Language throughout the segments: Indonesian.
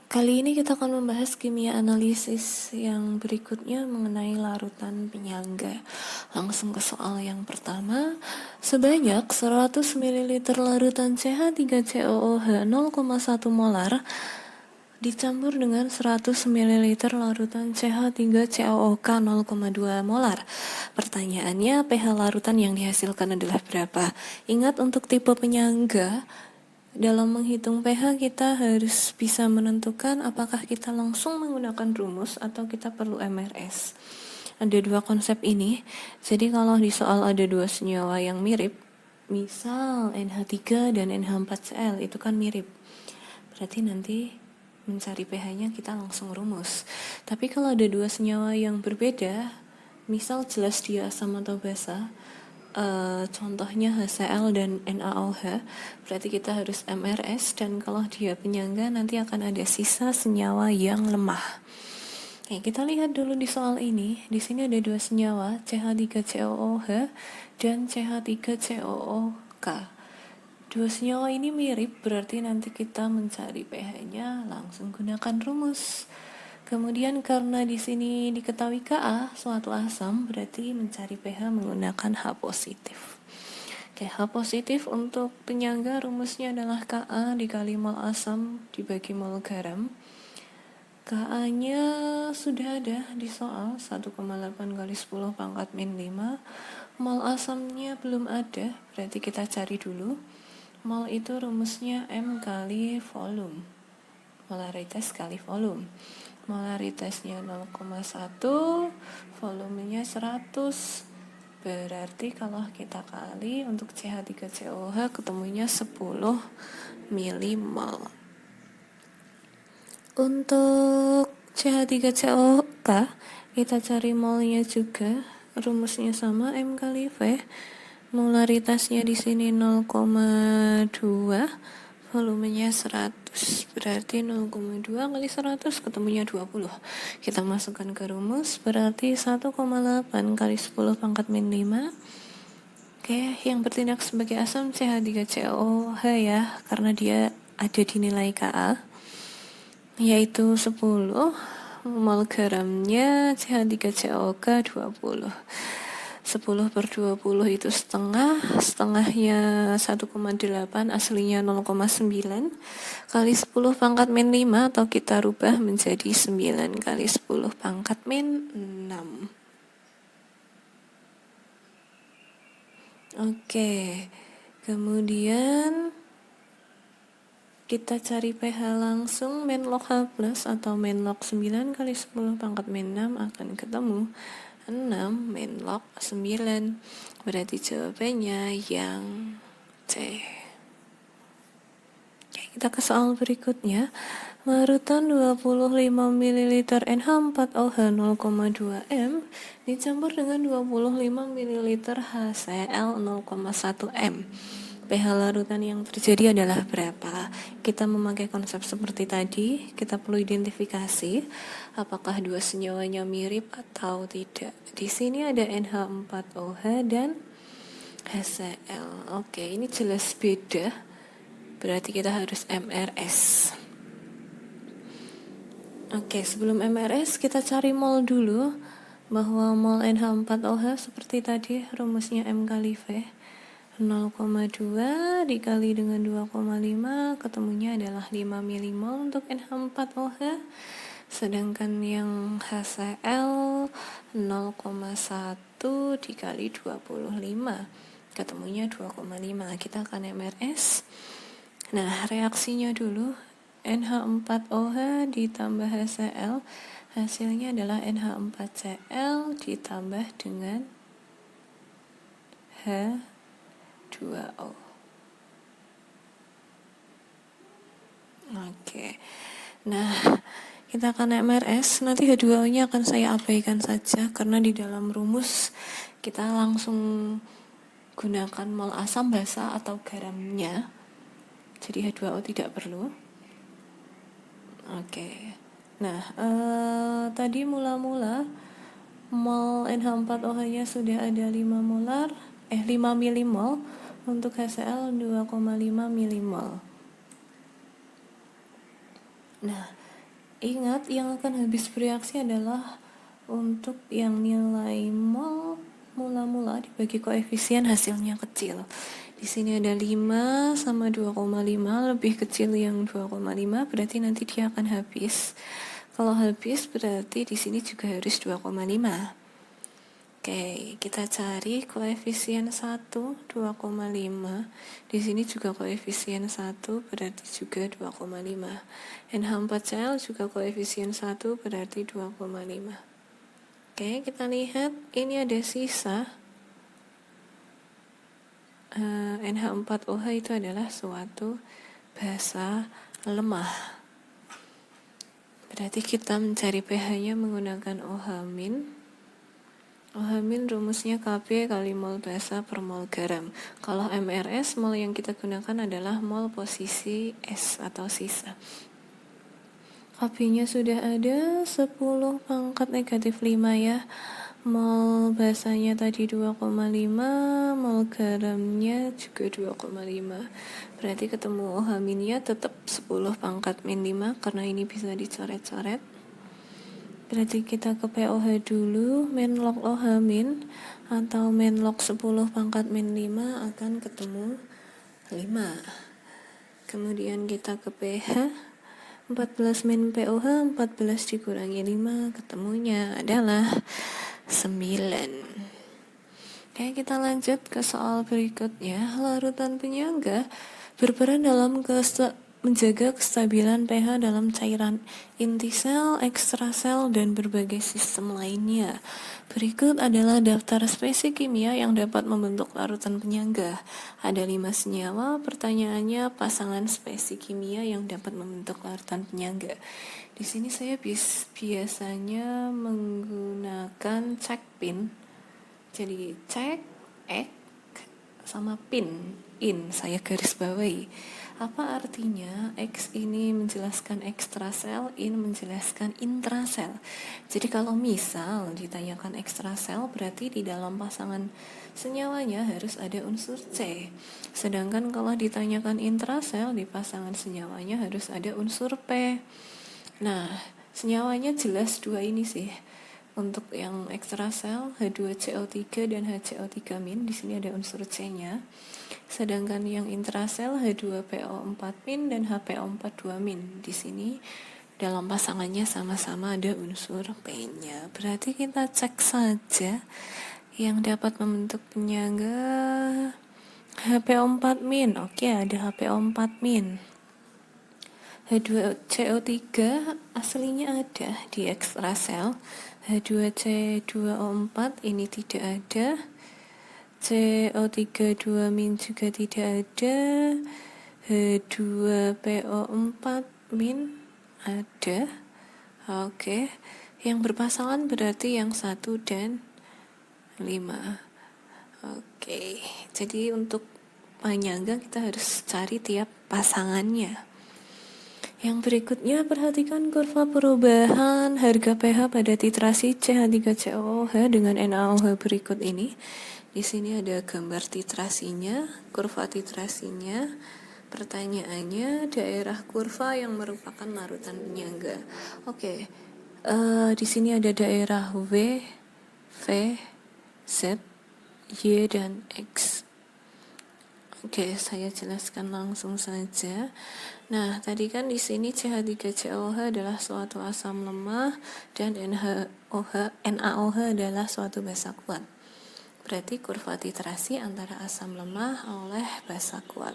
Kali ini kita akan membahas kimia analisis yang berikutnya mengenai larutan penyangga. Langsung ke soal yang pertama. Sebanyak 100 ml larutan CH3COOH 0,1 molar dicampur dengan 100 ml larutan CH3COOK 0,2 molar. Pertanyaannya, pH larutan yang dihasilkan adalah berapa? Ingat, untuk tipe penyangga, dalam menghitung pH kita harus bisa menentukan apakah kita langsung menggunakan rumus atau kita perlu MRS. Ada dua konsep ini. Jadi kalau di soal ada dua senyawa yang mirip, misal NH3 dan NH4Cl, itu kan mirip. Berarti nanti mencari pH-nya kita langsung rumus. Tapi kalau ada dua senyawa yang berbeda, misal jelas dia asam atau basa, contohnya HCl dan NaOH, berarti kita harus MRS, dan kalau dia penyangga nanti akan ada sisa senyawa yang lemah. Oke, kita lihat dulu di soal ini. Di sini ada dua senyawa, CH3COOH dan CH3COOK. Dua senyawa ini mirip, berarti nanti kita mencari pH-nya langsung gunakan rumus. Kemudian karena di sini diketahui Ka suatu asam, berarti mencari pH menggunakan H positif. Oke, H positif untuk penyangga rumusnya adalah Ka dikali mol asam dibagi mol garam. Ka-nya sudah ada di soal 1,8 kali 10 pangkat min 5. Mol asamnya belum ada, berarti kita cari dulu. Mol itu rumusnya M kali volume. Molaritas kali volume. Molaritasnya 0,1, volumenya 100. Berarti kalau kita kali untuk CH3COOH ketemunya 10 milimol. Untuk CH3COOK kita cari molnya juga, rumusnya sama M kali V. Molaritasnya di sini 0,2, volumenya 100, berarti 0,2 kali 100 ketemunya 20. Kita masukkan ke rumus, berarti 1,8 kali 10 pangkat min 5. Oke, yang bertindak sebagai asam CH3COOH ya, karena dia ada di nilai Ka, yaitu 10. Mol garamnya CH3COOK 20. 10 per 20 itu setengah, setengahnya 1,8, aslinya 0,9, kali 10 pangkat min 5, atau kita rubah menjadi 9 kali 10 pangkat min 6. Oke, kemudian kita cari pH langsung, min log H plus atau min log 9 kali 10 pangkat min 6 akan ketemu 6 min log 9. Berarti jawabannya yang C. Oke, kita ke soal berikutnya. Larutan 25 ml NH4OH 0,2 M dicampur dengan 25 ml HCl 0,1 M. pH larutan yang terjadi adalah berapa? Kita memakai konsep seperti tadi, kita perlu identifikasi apakah dua senyawanya mirip atau tidak. Di sini ada NH4OH dan HCl. Oke, ini jelas beda, berarti kita harus MRS. Oke, sebelum MRS kita cari mol dulu, bahwa mol NH4OH seperti tadi rumusnya M kali V. 0,2 dikali dengan 2,5 ketemunya adalah 5 milimol untuk NH4OH, sedangkan yang HCl 0,1 dikali 25 ketemunya 2,5. Kita akan MRS. Nah, reaksinya dulu, NH4OH ditambah HCl, hasilnya adalah NH4Cl ditambah dengan H2O. Oke. Nah, kita akan MRS. Nanti H2O-nya akan saya abaikan saja karena di dalam rumus kita langsung gunakan mol asam basa atau garamnya. Jadi H2O tidak perlu. Oke. Nah, tadi mula-mula mol NH4OH-nya sudah ada 5 milimol, untuk HCl 2,5 milimol. Nah, Ingat, yang akan habis bereaksi adalah untuk yang nilai mol mula-mula dibagi koefisien hasilnya kecil. Di sini ada 5 sama 2,5, lebih kecil yang 2,5 berarti nanti dia akan habis. Kalau habis berarti di sini juga harus 2,5. Oke, kita cari koefisien 1, 2,5. Di sini juga koefisien 1 berarti juga 2,5. NH4Cl juga koefisien 1 berarti 2,5. Oke, kita lihat ini ada sisa. NH4OH itu adalah suatu basa lemah. Berarti kita mencari pH-nya menggunakan OH-. OH- rumusnya Kb kali mol basa per mol garam. Kalau MRS, mol yang kita gunakan adalah mol posisi S atau sisa. Kb-nya sudah ada 10 pangkat negatif 5 ya. Mol basanya tadi 2,5, mol garamnya juga 2,5. Berarti ketemu OH-nya tetap 10 pangkat min 5 karena ini bisa dicoret-coret. Berarti kita ke POH dulu, min log OH min atau min log 10 pangkat min 5 akan ketemu 5. Kemudian kita ke pH, 14 min POH, 14 dikurangi 5, ketemunya adalah 9. Oke, kita lanjut ke soal berikutnya. Larutan penyangga berperan dalam menjaga kestabilan pH dalam cairan inti sel, ekstrasel, dan berbagai sistem lainnya. Berikut adalah daftar spesies kimia yang dapat membentuk larutan penyangga. Ada 5 senyawa, pertanyaannya pasangan spesies kimia yang dapat membentuk larutan penyangga. Di sini saya biasanya menggunakan cek pin. Jadi cek, sama pin, in, saya garis bawahi. Apa artinya? X ini menjelaskan ekstrasel, in menjelaskan intrasel. Jadi kalau misal ditanyakan ekstrasel, berarti di dalam pasangan senyawanya harus ada unsur C. Sedangkan kalau ditanyakan intrasel, di pasangan senyawanya harus ada unsur P. Nah, senyawanya jelas dua ini sih. Untuk yang ekstrasel H2CO3 dan HCO3- di sini ada unsur C-nya. Sedangkan yang intrasel H2PO4- dan HPO42-. Di sini dalam pasangannya sama-sama ada unsur P-nya. Berarti kita cek saja yang dapat membentuk penyangga HPO4-. Oke, ada HPO4-. H2CO3 aslinya ada di ekstrasel. H2C2O4 ini tidak ada. CO3-2- juga tidak ada. H2PO4- ada. Oke. Yang berpasangan berarti yang 1 dan 5. Oke. Jadi untuk penyangga kita harus cari tiap pasangannya. Yang berikutnya, perhatikan kurva perubahan harga pH pada titrasi CH3COOH dengan NaOH berikut ini. Di sini ada gambar titrasinya, kurva titrasinya. Pertanyaannya, daerah kurva yang merupakan larutan penyangga. Oke, di sini ada daerah W, V, Z, Y, dan X. Oke, saya jelaskan langsung saja. Nah, tadi kan di sini CH3COOH adalah suatu asam lemah dan NaOH adalah suatu basa kuat. Berarti kurva titrasi antara asam lemah oleh basa kuat.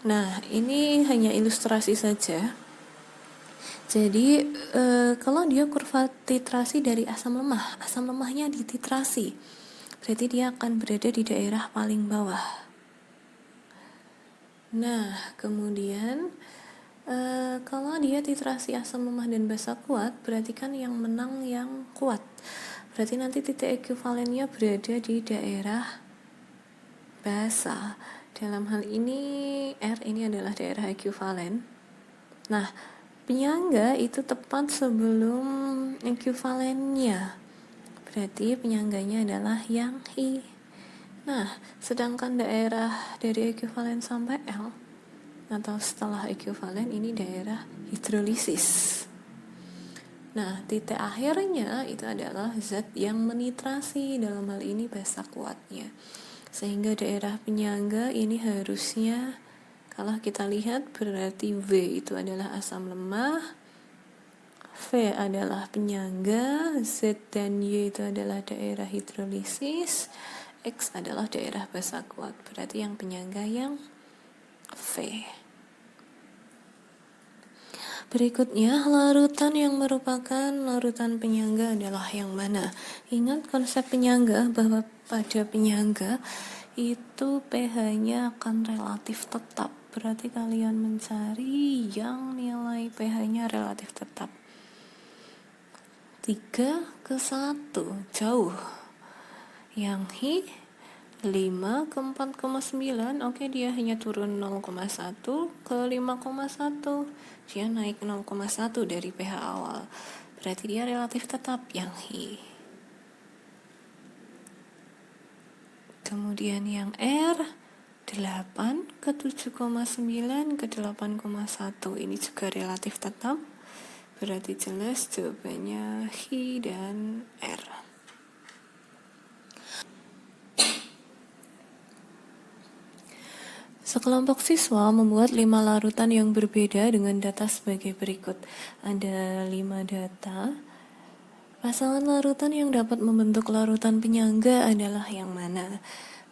Nah, ini hanya ilustrasi saja. Jadi, kalau dia kurva titrasi dari asam lemahnya dititrasi. Berarti dia akan berada di daerah paling bawah. Nah, kemudian kalau dia titrasi asam lemah dan basa kuat, berarti kan yang menang yang kuat. Berarti nanti titik ekuivalennya berada di daerah basa. Dalam hal ini R ini adalah daerah ekuivalen. Nah, penyangga itu tepat sebelum ekuivalennya. Berarti penyangganya adalah yang I. Nah, sedangkan daerah dari ekuivalen sampai L atau setelah ekuivalen ini daerah hidrolisis. Nah, titik akhirnya itu adalah zat yang menitrasi, dalam hal ini basa kuatnya. Sehingga daerah penyangga ini harusnya, kalau kita lihat berarti V itu adalah asam lemah, V adalah penyangga, Z dan Y itu adalah daerah hidrolisis, X adalah daerah basa kuat. Berarti yang penyangga yang V. Berikutnya, larutan yang merupakan larutan penyangga adalah yang mana? Ingat konsep penyangga, bahwa pada penyangga itu pH-nya akan relatif tetap. Berarti kalian mencari yang nilai pH-nya relatif tetap. 3:1, jauh. Yang Hi 5 ke 4,9, oke, dia hanya turun 0,1 ke 5,1, dia naik 0,1 dari pH awal, berarti dia relatif tetap yang Hi. Kemudian yang R 8 ke 7,9 ke 8,1, ini juga relatif tetap, berarti jelas jawabannya Hi dan R. Sekelompok siswa membuat 5 larutan yang berbeda dengan data sebagai berikut. Ada 5 data. Pasangan larutan yang dapat membentuk larutan penyangga adalah yang mana?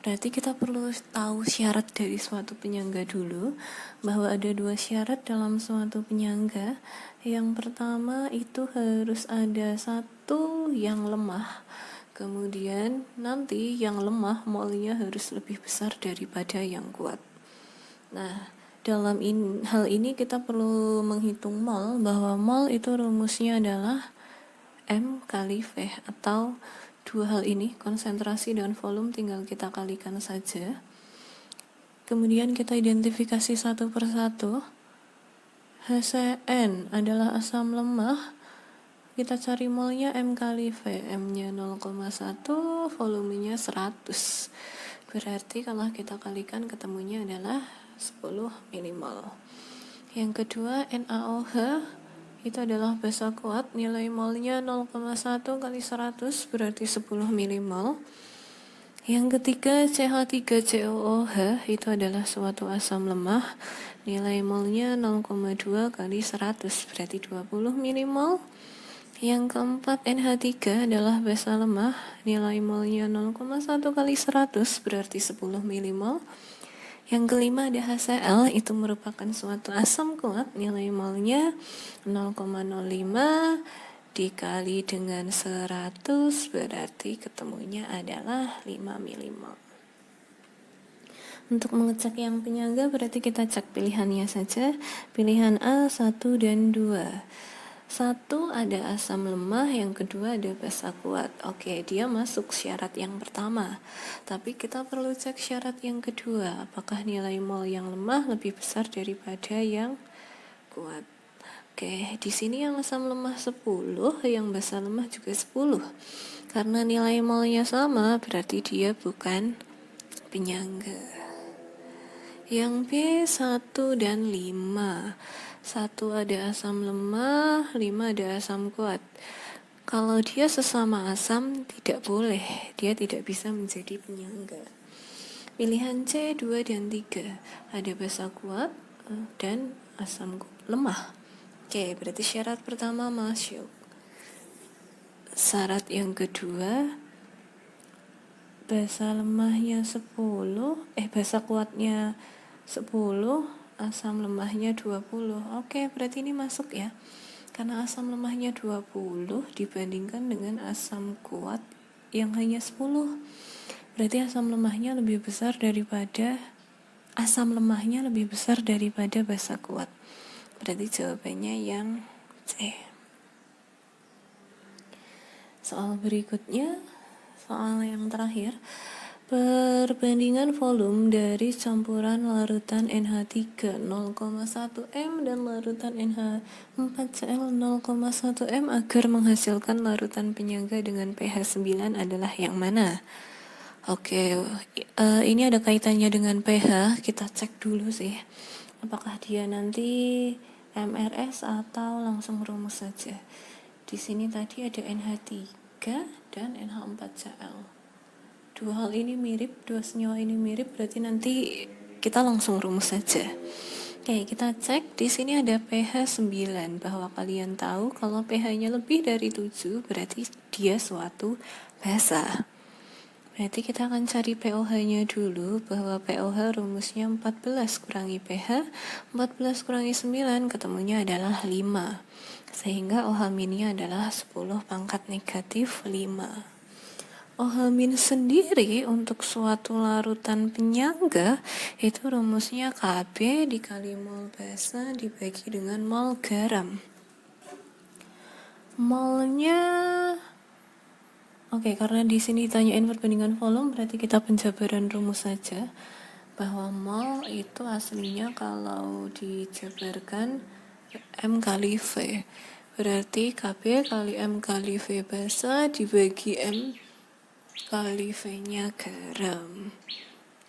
Berarti kita perlu tahu syarat dari suatu penyangga dulu, bahwa ada 2 syarat dalam suatu penyangga. Yang pertama itu harus ada satu yang lemah. Kemudian nanti yang lemah molnya harus lebih besar daripada yang kuat. Nah, dalam hal ini kita perlu menghitung mol, bahwa mol itu rumusnya adalah M kali V, atau dua hal ini, konsentrasi dan volume, tinggal kita kalikan saja. Kemudian kita identifikasi satu persatu. HCN adalah asam lemah, kita cari molnya M kali V, M-nya 0,1, volumenya 100. Berarti kalau kita kalikan ketemunya adalah 10 milimol. Yang kedua, NaOH itu adalah basa kuat, nilai molnya 0,1 kali 100 berarti 10 milimol. Yang ketiga, CH3COOH itu adalah suatu asam lemah, nilai molnya 0,2 kali 100 berarti 20 milimol. Yang keempat, NH3 adalah basa lemah, nilai molnya 0,1 kali 100 berarti 10 milimol. Yang kelima ada HCl, itu merupakan suatu asam kuat, nilai molnya 0,05 dikali dengan 100 berarti ketemunya adalah 5 milimol. Untuk mengecek yang penyangga berarti kita cek pilihannya saja. Pilihan A 1 dan 2. 1 ada asam lemah, yang kedua ada basa kuat. Oke, dia masuk syarat yang pertama. Tapi kita perlu cek syarat yang kedua, apakah nilai mol yang lemah lebih besar daripada yang kuat. Oke, di sini yang asam lemah 10, yang basa lemah juga 10. Karena nilai molnya sama, berarti dia bukan penyangga. Yang B 1 dan 5. 1 ada asam lemah, 5 ada asam kuat. Kalau dia sesama asam tidak boleh, dia tidak bisa menjadi penyangga. Pilihan C 2 dan 3. Ada basa kuat dan asam lemah. Oke, berarti syarat pertama masuk. Syarat yang kedua, basa lemahnya 10, basa kuatnya 10, asam lemahnya 20. Oke, berarti ini masuk ya. Karena asam lemahnya 20 dibandingkan dengan asam kuat yang hanya 10. Berarti asam lemahnya lebih besar daripada basa kuat. Berarti jawabannya yang C. Soal berikutnya, soal yang terakhir. Perbandingan volume dari campuran larutan NH3 0,1 M dan larutan NH4Cl 0,1 M agar menghasilkan larutan penyangga dengan pH 9 adalah yang mana? Oke, ini ada kaitannya dengan pH, kita cek dulu sih. Apakah dia nanti MRS atau langsung rumus saja. Di sini tadi ada NH3 dan NH4Cl. Dua hal ini mirip, dua senyawa ini mirip, berarti nanti kita langsung rumus saja. Oke, kita cek. Di sini ada pH 9, bahwa kalian tahu kalau pH-nya lebih dari 7 berarti dia suatu basa. Berarti kita akan cari pOH-nya dulu, bahwa pOH rumusnya 14 kurangi pH, 14 kurangi 9 ketemunya adalah 5. Sehingga OH-nya adalah 10 pangkat negatif 5. OH- sendiri untuk suatu larutan penyangga itu rumusnya Kb dikali mol basa dibagi dengan mol garam. Molnya Oke, karena di sini ditanyain perbandingan volume, berarti kita penjabaran rumus saja. Bahwa mol itu aslinya kalau dijabarkan M kali V. Berarti Kb kali M kali V basa dibagi M kali V-nya garam.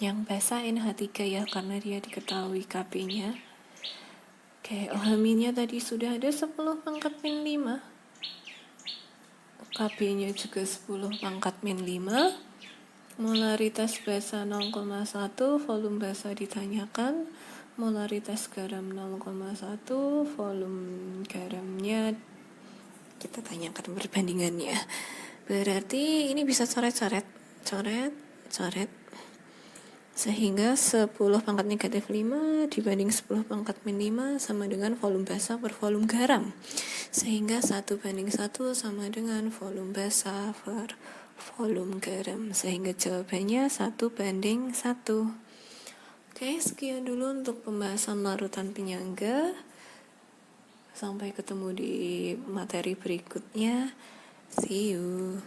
Yang basa NH3 ya, karena dia diketahui Kb-nya. Oke, OH-nya tadi sudah ada 10 pangkat min 5. Kb-nya juga 10 pangkat min 5. Molaritas basa 0,1, volume basa ditanyakan. Molaritas garam 0,1, volume garamnya kita tanyakan perbandingannya. Berarti ini bisa coret-coret, coret. Sehingga 10 pangkat negatif 5 dibanding 10 pangkat min 5 sama dengan volume basa per volume garam. Sehingga 1:1 sama dengan volume basa per volume garam. Sehingga jawabannya 1:1. Oke, sekian dulu untuk pembahasan larutan penyangga. Sampai ketemu di materi berikutnya. See you.